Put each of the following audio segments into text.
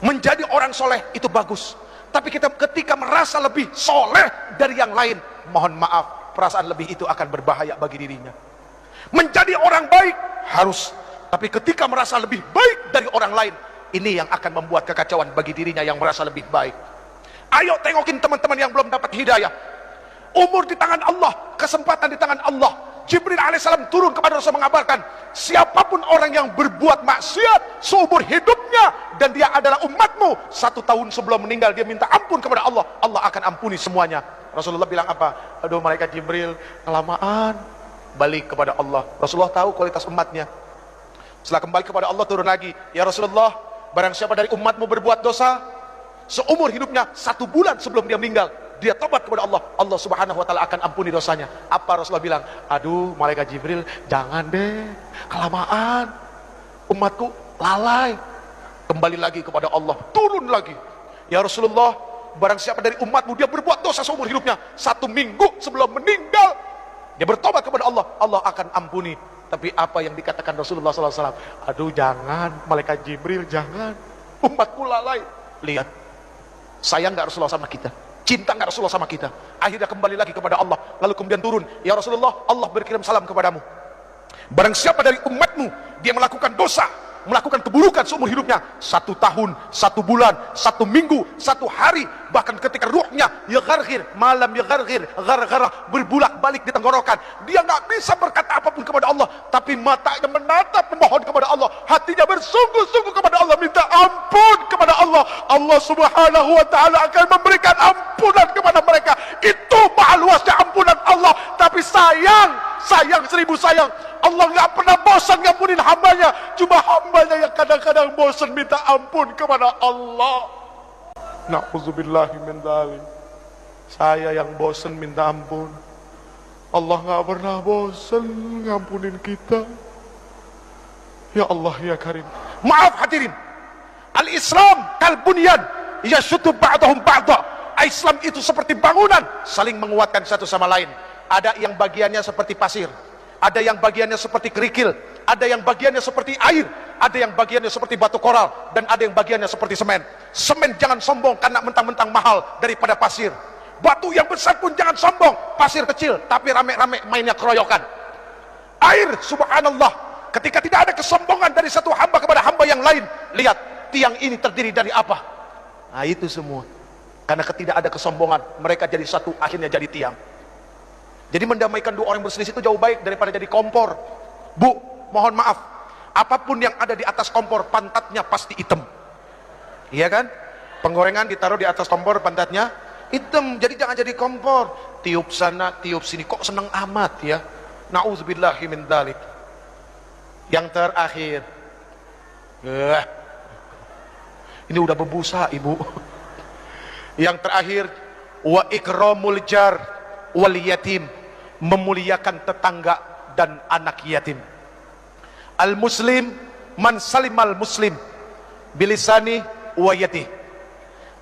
Menjadi orang soleh itu bagus, tapi kita ketika merasa lebih soleh dari yang lain, mohon maaf, perasaan lebih itu akan berbahaya bagi dirinya. Menjadi orang baik harus, tapi ketika merasa lebih baik dari orang lain, ini yang akan membuat kekacauan bagi dirinya yang merasa lebih baik. Ayo tengokin teman-teman yang belum dapat hidayah. Umur di tangan Allah, kesempatan di tangan Allah. Jibril alaihissalam turun kepada Rasul mengabarkan, siapapun orang yang berbuat maksiat seumur hidupnya dan dia adalah umatmu, 1 tahun sebelum meninggal dia minta ampun kepada Allah, Allah akan ampuni semuanya. Rasulullah bilang apa? Aduh malaikat Jibril, kelamaan. Balik kepada Allah. Rasulullah tahu kualitas umatnya. Setelah kembali kepada Allah turun lagi, ya Rasulullah, barang siapa dari umatmu berbuat dosa seumur hidupnya, 1 bulan sebelum dia meninggal, dia tobat kepada Allah, Allah subhanahu wa ta'ala akan ampuni dosanya. Apa Rasulullah bilang? Aduh malaikat Jibril, jangan deh, kelamaan, umatku lalai. Kembali lagi kepada Allah, turun lagi, ya Rasulullah, barang siapa dari umatmu dia berbuat dosa seumur hidupnya, 1 minggu sebelum meninggal dia bertobat kepada Allah, Allah akan ampuni. Tapi apa yang dikatakan Rasulullah SAW? Aduh jangan malaikat Jibril, jangan, umatku lalai. Lihat, sayang gak Rasulullah sama kita? Cinta gak Rasulullah sama kita? Akhirnya kembali lagi kepada Allah, lalu kemudian turun, ya Rasulullah, Allah berkirim salam kepadamu. Barang siapa dari umatmu dia melakukan dosa, melakukan keburukan seumur hidupnya, 1 tahun, 1 bulan, 1 minggu, 1 hari, bahkan ketika ruhnya yagargir, malam yagargir, gargarah, berbulak balik di tenggorokan, dia nggak bisa berkata apapun kepada Allah, tapi matanya menatap memohon kepada Allah, hatinya bersungguh-sungguh kepada Allah, minta ampun kepada Allah, Allah subhanahu wa ta'ala akan memberikan ampunan kepada mereka. Itu maha luasnya ampunan Allah. Tapi sayang 1000 sayang, Allah nggak pernah bosan ngampunin hambanya. Cuma hambanya yang kadang-kadang bosan minta ampun kepada Allah. Na'udzubillahi min dzalik. Saya yang bosan minta ampun, Allah nggak pernah bosan ngampunin kita. Ya Allah ya Karim. Maaf hadirin, al-Islam kal bunyan yashuddu ba'dahum ba'da. Islam itu seperti bangunan, saling menguatkan satu sama lain. Ada yang bagiannya seperti pasir, ada yang bagiannya seperti kerikil, ada yang bagiannya seperti air, ada yang bagiannya seperti batu koral, dan ada yang bagiannya seperti semen. Semen jangan sombong karena mentang-mentang mahal daripada pasir. Batu yang besar pun jangan sombong, pasir kecil tapi rame-rame mainnya keroyokan. Air, subhanallah, ketika tidak ada kesombongan dari satu hamba kepada hamba yang lain. Lihat, tiang ini terdiri dari apa? Nah itu semua karena tidak ada kesombongan, mereka jadi satu, akhirnya jadi tiang. Jadi mendamaikan 2 orang berselisih itu jauh baik daripada jadi kompor. Bu, mohon maaf, apapun yang ada di atas kompor, pantatnya pasti hitam. Iya kan? Penggorengan ditaruh di atas kompor, pantatnya hitam. Jadi jangan jadi kompor, tiup sana, tiup sini, kok seneng amat ya. Na'udzubillahi min dzalik. Yang terakhir, ini udah berbusa ibu. Yang terakhir, wa ikramul jar wal yatim, memuliakan tetangga dan anak yatim. Al muslim man salimal muslim bilisani wa yadi.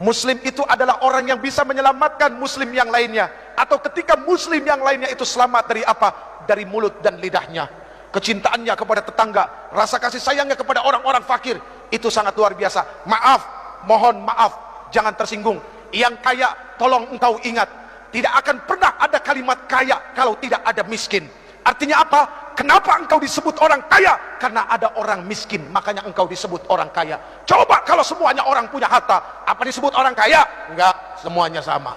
Muslim itu adalah orang yang bisa menyelamatkan muslim yang lainnya, atau ketika muslim yang lainnya itu selamat dari apa? Dari mulut dan lidahnya. Kecintaannya kepada tetangga, rasa kasih sayangnya kepada orang-orang fakir, itu sangat luar biasa. Maaf, mohon maaf, jangan tersinggung. Yang kaya, tolong engkau ingat, tidak akan pernah ada kalimat kaya kalau tidak ada miskin. Artinya apa? Kenapa engkau disebut orang kaya? Karena ada orang miskin, makanya engkau disebut orang kaya. Coba kalau semuanya orang punya harta, apa disebut orang kaya? Enggak, semuanya sama.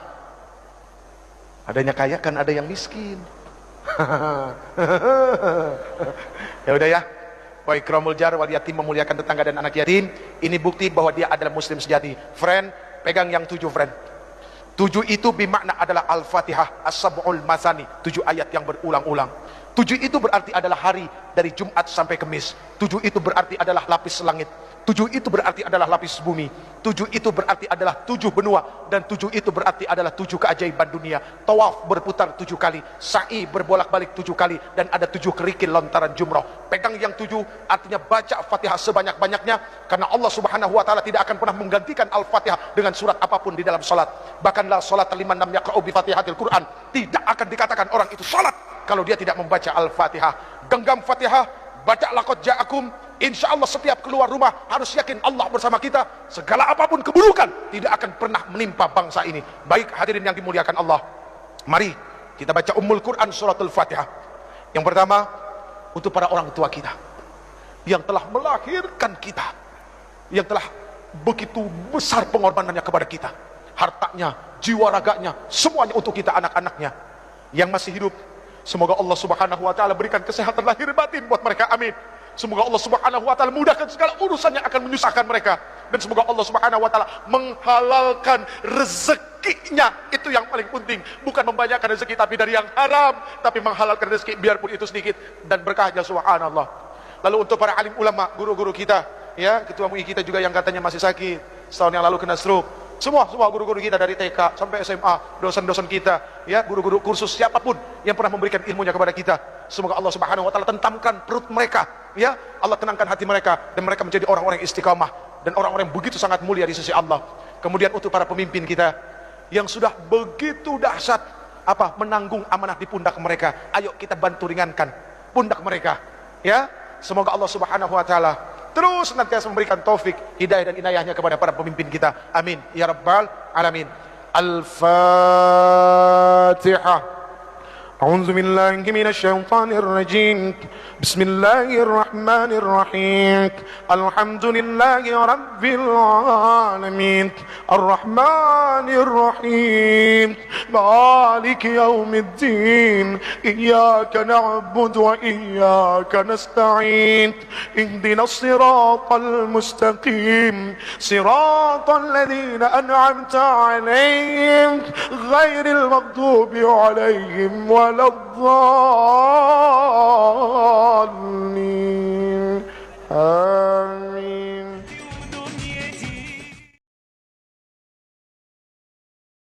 Adanya kaya kan ada yang miskin. Ya udah ya. Wa ikramul jar wal yatim, memuliakan tetangga dan anak yatim. Ini bukti bahwa dia adalah muslim sejati. Friend, pegang yang 7 friend. 7 itu bermakna adalah Al-Fatihah, As-Sab'ul Masani, 7 ayat yang berulang-ulang. 7 itu berarti adalah hari dari Jumat sampai Kamis. 7 itu berarti adalah lapis langit. 7 itu berarti adalah lapis bumi. 7 itu berarti adalah 7 benua. Dan 7 itu berarti adalah 7 keajaiban dunia. Tawaf berputar 7 kali, sa'i berbolak-balik 7 kali, dan ada 7 kerikil lontaran jumrah. Pegang yang 7, artinya baca Fatihah sebanyak-banyaknya, karena Allah subhanahu wa ta'ala tidak akan pernah menggantikan Al-Fatihah dengan surat apapun di dalam salat. Bahkan la salat liman lam yaqra'u bi Fatihatil Quran, tidak akan dikatakan orang itu salat kalau dia tidak membaca Al-Fatihah. Genggam Fatihah, baca laqad ja'akum. Insya Allah setiap keluar rumah harus yakin Allah bersama kita. Segala apapun keburukan tidak akan pernah menimpa bangsa ini. Baik hadirin yang dimuliakan Allah, mari kita baca Ummul Quran suratul Fatihah. Yang pertama untuk para orang tua kita yang telah melahirkan kita, yang telah begitu besar pengorbanannya kepada kita, hartanya, jiwa raganya, semuanya untuk kita anak-anaknya yang masih hidup. Semoga Allah Subhanahu wa taala berikan kesehatan lahir batin buat mereka, amin. Semoga Allah Subhanahu wa taala mudahkan segala urusan yang akan menyusahkan mereka, dan semoga Allah Subhanahu wa taala menghalalkan rezekinya. Itu yang paling penting, bukan membanyakkan rezeki tapi dari yang haram, tapi menghalalkan rezeki biarpun itu sedikit dan berkahnya, subhanallah. Lalu untuk para alim ulama, guru-guru kita, ya, ketua MUI kita juga yang katanya masih sakit, setahun yang lalu kena stroke. Semua guru-guru kita dari TK sampai SMA, dosen-dosen kita, ya, guru-guru kursus, siapapun yang pernah memberikan ilmunya kepada kita, semoga Allah Subhanahu wa taala tentamkan perut mereka, ya, Allah tenangkan hati mereka, dan mereka menjadi orang-orang yang istiqamah dan orang-orang yang begitu sangat mulia di sisi Allah. Kemudian untuk para pemimpin kita yang sudah begitu dahsyat menanggung amanah di pundak mereka, ayo kita bantu ringankan pundak mereka, ya. Semoga Allah Subhanahu wa taala terus senantiasa memberikan taufik, hidayah dan inayahnya kepada para pemimpin kita, amin ya rabbal alamin. Al-Fatihah. أعوذ بالله من الشيطان الرجيم بسم الله الرحمن الرحيم الحمد لله رب العالمين الرحمن الرحيم مالك يوم الدين إياك نعبد وإياك نستعين اهدنا الصراط المستقيم صراط الذين أنعمت عليهم غير المغضوب عليهم ولا الضالين آمين.